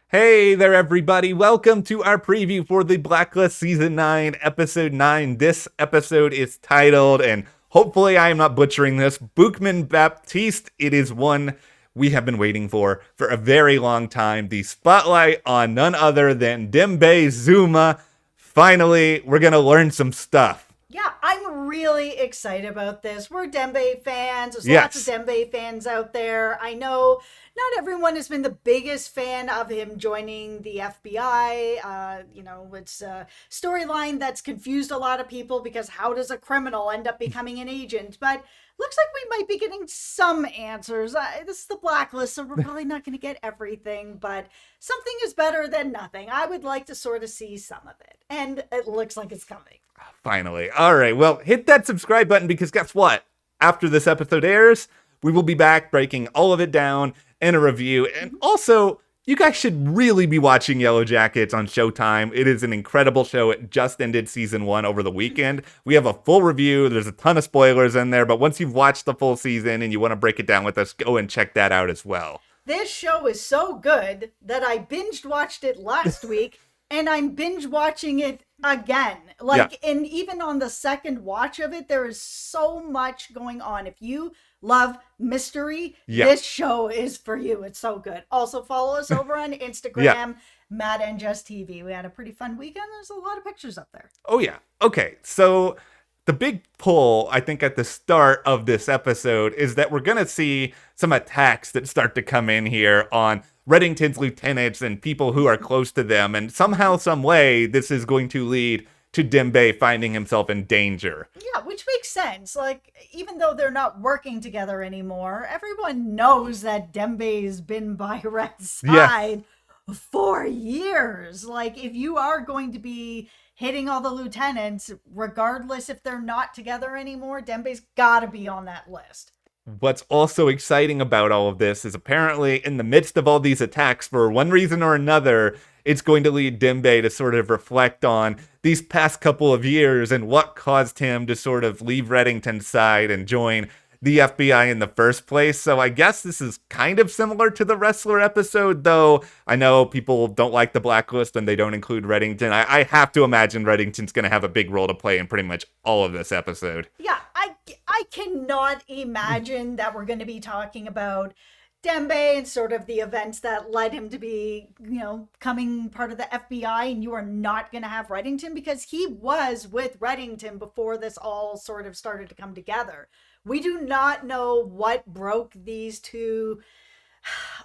Hey there, everybody. Welcome to our preview for the Blacklist Season 9, Episode 9. This episode is titled, and hopefully I am not butchering this, Bookman Baptiste. It is one we have been waiting for a very long time. The spotlight on none other than Dembe Zuma. Finally, we're going to learn some stuff. Yeah, I'm really excited about this. We're Dembe fans. There's lots of Dembe fans out there. I know not everyone has been the biggest fan of him joining the FBI. It's a storyline that's confused a lot of people because how does a criminal end up becoming an agent? But looks like we might be getting some answers. This is the Blacklist, so we're probably not going to get everything, but something is better than nothing. I would like to sort of see some of it, and it looks like it's coming. Finally. All right, well, hit that subscribe button because guess what? After this episode airs, we will be back breaking all of it down in a review. And also, you guys should really be watching Yellow Jackets on Showtime. It is an incredible show. It just ended season 1 over the weekend. We have a full review. There's a ton of spoilers in there, but once you've watched the full season and you want to break it down with us, go and check that out as well. This show is so good that I binge watched it last week and I'm binge watching it again. And even on the second watch of it, there is so much going on. If you love mystery, this show is for you. It's so good. Also follow us over on Instagram, Matt and Jess TV. We had a pretty fun weekend. There's a lot of pictures up there. Oh yeah. Okay. So the big pull, I think, at the start of this episode is that we're going to see some attacks that start to come in here on Reddington's lieutenants and people who are close to them. And somehow, some way, this is going to lead to Dembe finding himself in danger. Yeah, which makes sense. Like, even though they're not working together anymore, everyone knows that Dembe's been by Red's side for years. Like, if you are going to be hitting all the lieutenants, regardless if they're not together anymore, Dembe's got to be on that list. What's also exciting about all of this is apparently in the midst of all these attacks, for one reason or another, it's going to lead Dembe to sort of reflect on these past couple of years and what caused him to sort of leave Reddington's side and join the FBI in the first place. So I guess this is kind of similar to the Wrestler episode, though I know people don't like the Blacklist and they don't include Reddington. I have to imagine Reddington's going to have a big role to play in pretty much all of this episode. Yeah, I cannot imagine that we're going to be talking about Dembe and sort of the events that led him to be, coming part of the FBI, and you are not going to have Reddington because he was with Reddington before this all sort of started to come together. We do not know what broke these two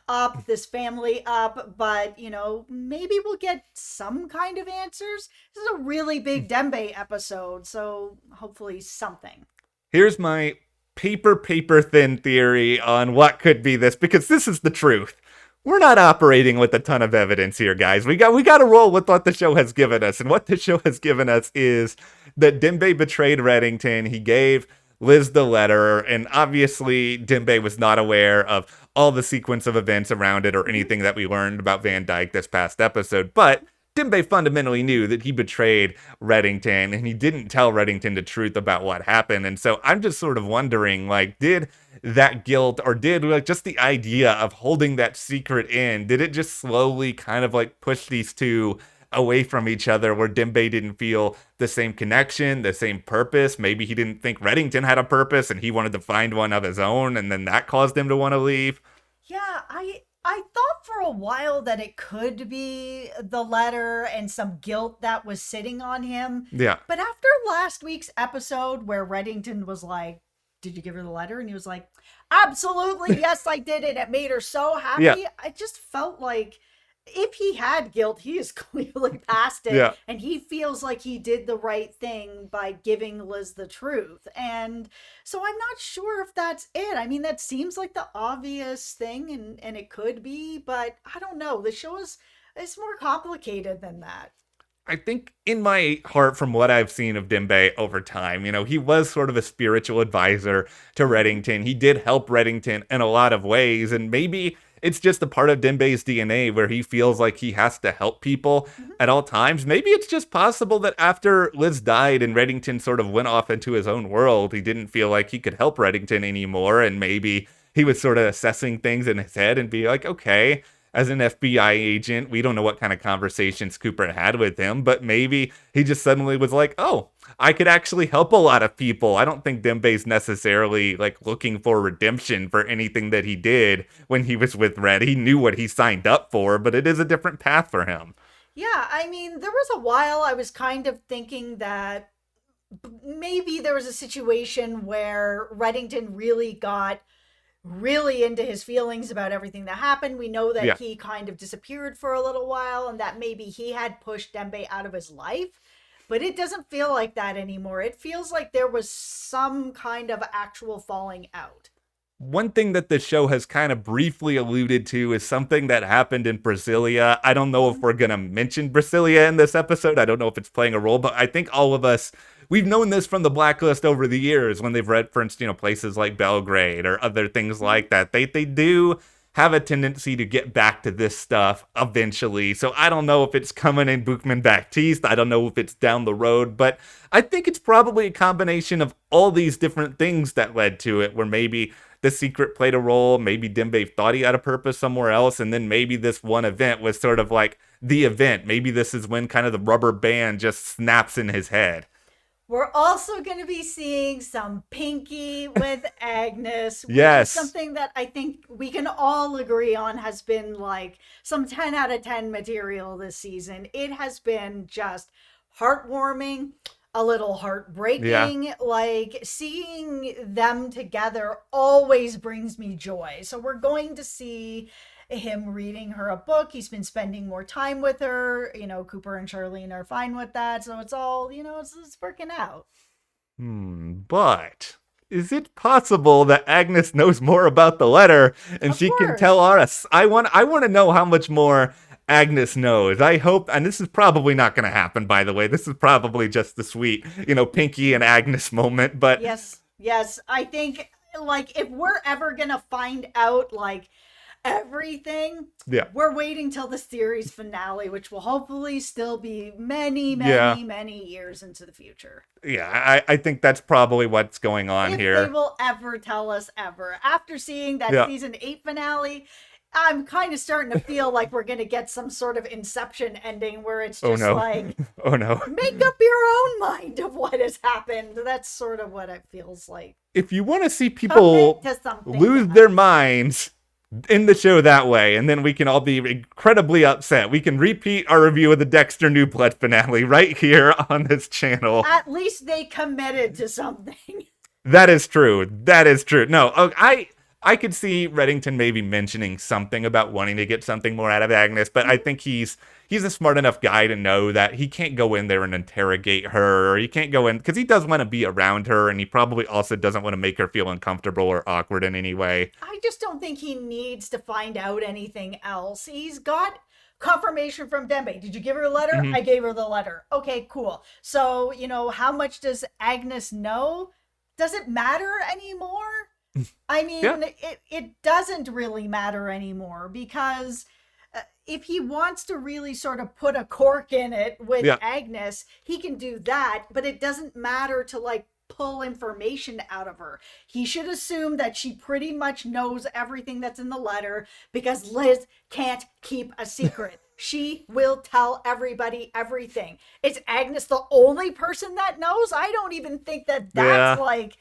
up, this family up, but, maybe we'll get some kind of answers. This is a really big Dembe episode, so hopefully something. Here's my paper thin theory on what could be this, because this is the truth. We're not operating with a ton of evidence here, guys. We got to roll with what the show has given us, and what the show has given us is that Dembe betrayed Reddington. He gave Liz the letter, and obviously Dembe was not aware of all the sequence of events around it or anything that we learned about Van Dyke this past episode, but Dembe fundamentally knew that he betrayed Reddington, and he didn't tell Reddington the truth about what happened. And so I'm just sort of wondering, did that guilt, or did just the idea of holding that secret in, did it just slowly kind of push these two away from each other, where Dembe didn't feel the same connection, the same purpose? Maybe he didn't think Reddington had a purpose and he wanted to find one of his own, and then that caused him to want to leave. Yeah, I thought for a while that it could be the letter and some guilt that was sitting on him. Yeah. But after last week's episode where Reddington was like, did you give her the letter? And he was like, absolutely, yes, I did it. It made her so happy. Yeah. I just felt like if he had guilt, he is clearly past it. Yeah. And he feels like he did the right thing by giving Liz the truth. And so I'm not sure if that's it. I mean, that seems like the obvious thing, and it could be, but I don't know. The show is more complicated than that. I think in my heart, from what I've seen of Dembe over time, he was sort of a spiritual advisor to Reddington. He did help Reddington in a lot of ways, and maybe it's just a part of Dembe's DNA where he feels like he has to help people at all times. Maybe it's just possible that after Liz died and Reddington sort of went off into his own world, he didn't feel like he could help Reddington anymore, and maybe he was sort of assessing things in his head and be like, okay, as an FBI agent. We don't know what kind of conversations Cooper had with him, but maybe he just suddenly was like, oh, I could actually help a lot of people. I don't think Dembe's necessarily like looking for redemption for anything that he did when he was with Red. He knew what he signed up for, but it is a different path for him. Yeah, I mean, there was a while I was kind of thinking that maybe there was a situation where Reddington really got really into his feelings about everything that happened. We know that Yeah. he kind of disappeared for a little while and that maybe he had pushed Dembe out of his life. But it doesn't feel like that anymore. It feels like there was some kind of actual falling out. One thing that the show has kind of briefly alluded to is something that happened in Brasilia. I don't know if we're going to mention Brasilia in this episode. I don't know if it's playing a role, but I think all of us, we've known this from the Blacklist over the years when they've referenced, places like Belgrade or other things like that. They do have a tendency to get back to this stuff eventually. So I don't know if it's coming in Bookman Baptiste. I don't know if it's down the road, but I think it's probably a combination of all these different things that led to it, where maybe the secret played a role, maybe Dembe thought he had a purpose somewhere else, and then maybe this one event was sort of like the event. Maybe this is when kind of the rubber band just snaps in his head. We're also going to be seeing some Pinky with Agnes. Which Yes. is something that I think we can all agree on has been like some 10 out of 10 material this season. It has been just heartwarming, a little heartbreaking. Yeah. Like seeing them together always brings me joy. So we're going to see him reading her a book. He's been spending more time with her. Cooper and Charlene are fine with that. So it's all, it's working out. But is it possible that Agnes knows more about the letter and Of she can course. tell us? I want to know how much more Agnes knows. I hope, and this is probably not going to happen, by the way. This is probably just the sweet, Pinky and Agnes moment. But Yes. I think, like, if we're ever going to find out, like, everything, yeah. we're waiting till the series finale, which will hopefully still be many, Yeah. many years into the future. Yeah, I think that's probably what's going on If here. they will ever tell us ever. After seeing that Yeah. season 8 finale, I'm kind of starting to feel like we're going to get some sort of Inception ending where it's just like, Oh no. make up your own mind of what has happened. That's sort of what it feels like. If you want to see people Commit to something. lose their minds in the show that way, and then we can all be incredibly upset, we can repeat our review of the Dexter New Blood finale right here on this channel. At least they committed to something. That is true. No, I could see Reddington maybe mentioning something about wanting to get something more out of Agnes, but I think he's a smart enough guy to know that he can't go in there and interrogate her, or he can't go in, because he does want to be around her, and he probably also doesn't want to make her feel uncomfortable or awkward in any way. I just don't think he needs to find out anything else. He's got confirmation from Dembe. Did you give her a letter? Mhm. I gave her the letter. Okay, cool. So, how much does Agnes know? Does it matter anymore? I mean, Yeah. it doesn't really matter anymore because if he wants to really sort of put a cork in it with Yeah. Agnes, he can do that, but it doesn't matter to like pull information out of her. He should assume that she pretty much knows everything that's in the letter because Liz can't keep a secret. She will tell everybody everything. Is Agnes the only person that knows? I don't even think that that's Yeah. like,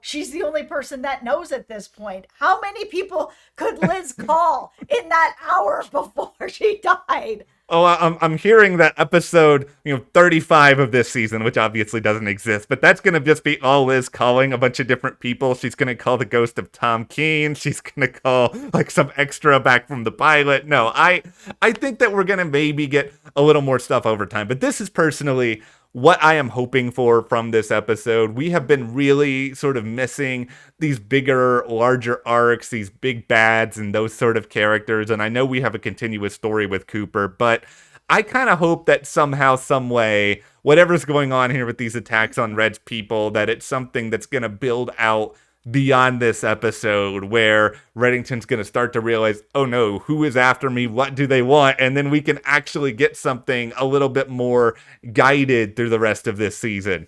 she's the only person that knows at this point. How many people could Liz call in that hour before she died? Oh, I'm hearing that episode, 35 of this season, which obviously doesn't exist, but that's going to just be all Liz calling a bunch of different people. She's going to call the ghost of Tom Keene. She's going to call like some extra back from the pilot. No, I think that we're going to maybe get a little more stuff over time, but this is personally what I am hoping for from this episode. We have been really sort of missing these bigger, larger arcs, these big bads and those sort of characters. And I know we have a continuous story with Cooper, but I kind of hope that somehow, some way, whatever's going on here with these attacks on Red's people, that it's something that's going to build out beyond this episode, where Reddington's going to start to realize, oh no, who is after me? What do they want? And then we can actually get something a little bit more guided through the rest of this season.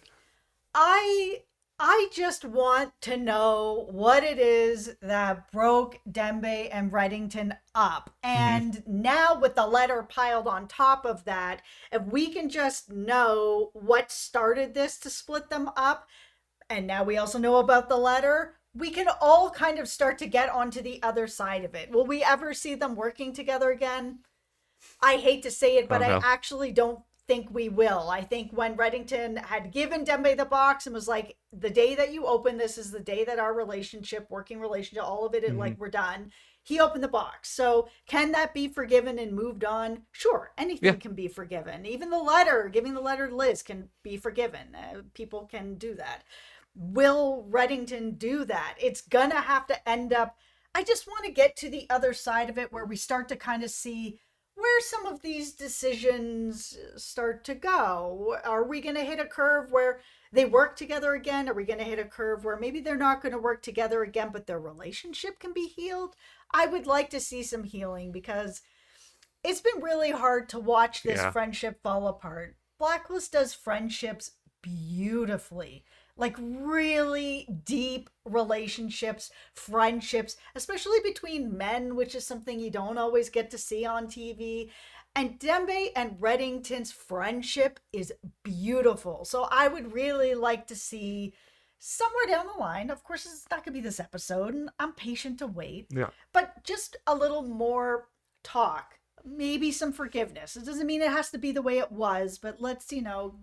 I I just want to know what it is that broke Dembe and Reddington up. And now, with the letter piled on top of that, if we can just know what started this to split them up, and now we also know about the letter, we can all kind of start to get onto the other side of it. Will we ever see them working together again? I hate to say it, but I actually don't think we will. I think when Reddington had given Dembe the box and was like, the day that you open this is the day that our relationship, working relationship, all of it, like, we're done. He opened the box. So can that be forgiven and moved on? Sure. Anything can be forgiven. Even the letter, giving the letter to Liz, can be forgiven. People can do that. Will Reddington do that? It's gonna have to end up. I just want to get to the other side of it where we start to kind of see where some of these decisions start to go. Are we going to hit a curve where they work together again? Are we going to hit a curve where maybe they're not going to work together again, but their relationship can be healed? I would like to see some healing, because it's been really hard to watch this friendship fall apart. Blacklist does friendships beautifully. Like, really deep relationships, friendships, especially between men, which is something you don't always get to see on TV. And Dembe and Reddington's friendship is beautiful. So I would really like to see somewhere down the line, of course, it's not going to be this episode, and I'm patient to wait, but just a little more talk. Maybe some forgiveness. It doesn't mean it has to be the way it was, but let's,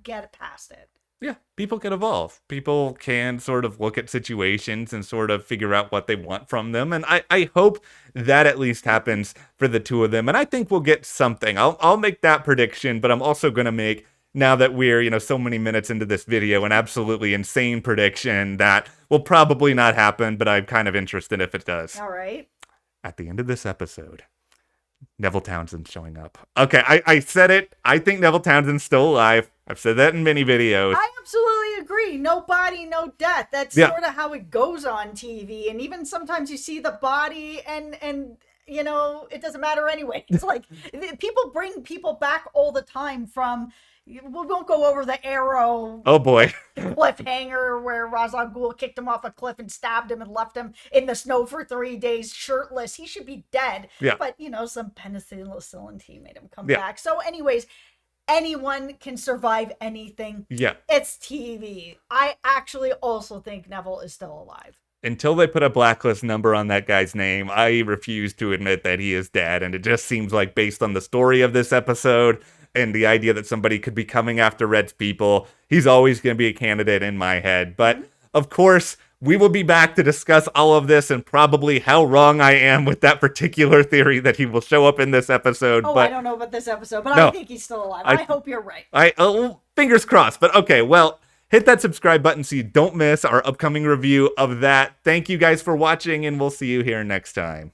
get past it. Yeah, people can evolve. People can sort of look at situations and sort of figure out what they want from them. And I hope that at least happens for the two of them. And I think we'll get something. I'll make that prediction, but I'm also going to make, now that we're, so many minutes into this video, an absolutely insane prediction that will probably not happen, but I'm kind of interested if it does. All right. At the end of this episode, Neville Townsend's showing up. Okay, I said it. I think Neville Townsend's still alive. I've said that in many videos. I absolutely agree. No body, no death. That's sort of how it goes on TV. And even sometimes you see the body and it doesn't matter anyway. It's like people bring people back all the time from... We won't go over the Arrow. Oh boy. Cliffhanger where Ra's al Ghul kicked him off a cliff and stabbed him and left him in the snow for 3 days shirtless. He should be dead. Yeah. But some penicillin tea made him come back. So anyways, anyone can survive anything. Yeah. It's TV. I actually also think Neville is still alive. Until they put a Blacklist number on that guy's name, I refuse to admit that he is dead. And it just seems like, based on the story of this episode and the idea that somebody could be coming after Red's people, he's always going to be a candidate in my head. But of course, we will be back to discuss all of this and probably how wrong I am with that particular theory that he will show up in this episode. Oh, but I don't know about this episode, but no, I think he's still alive. I hope you're right. Fingers crossed. But okay, well, hit that subscribe button so you don't miss our upcoming review of that. Thank you guys for watching, and we'll see you here next time.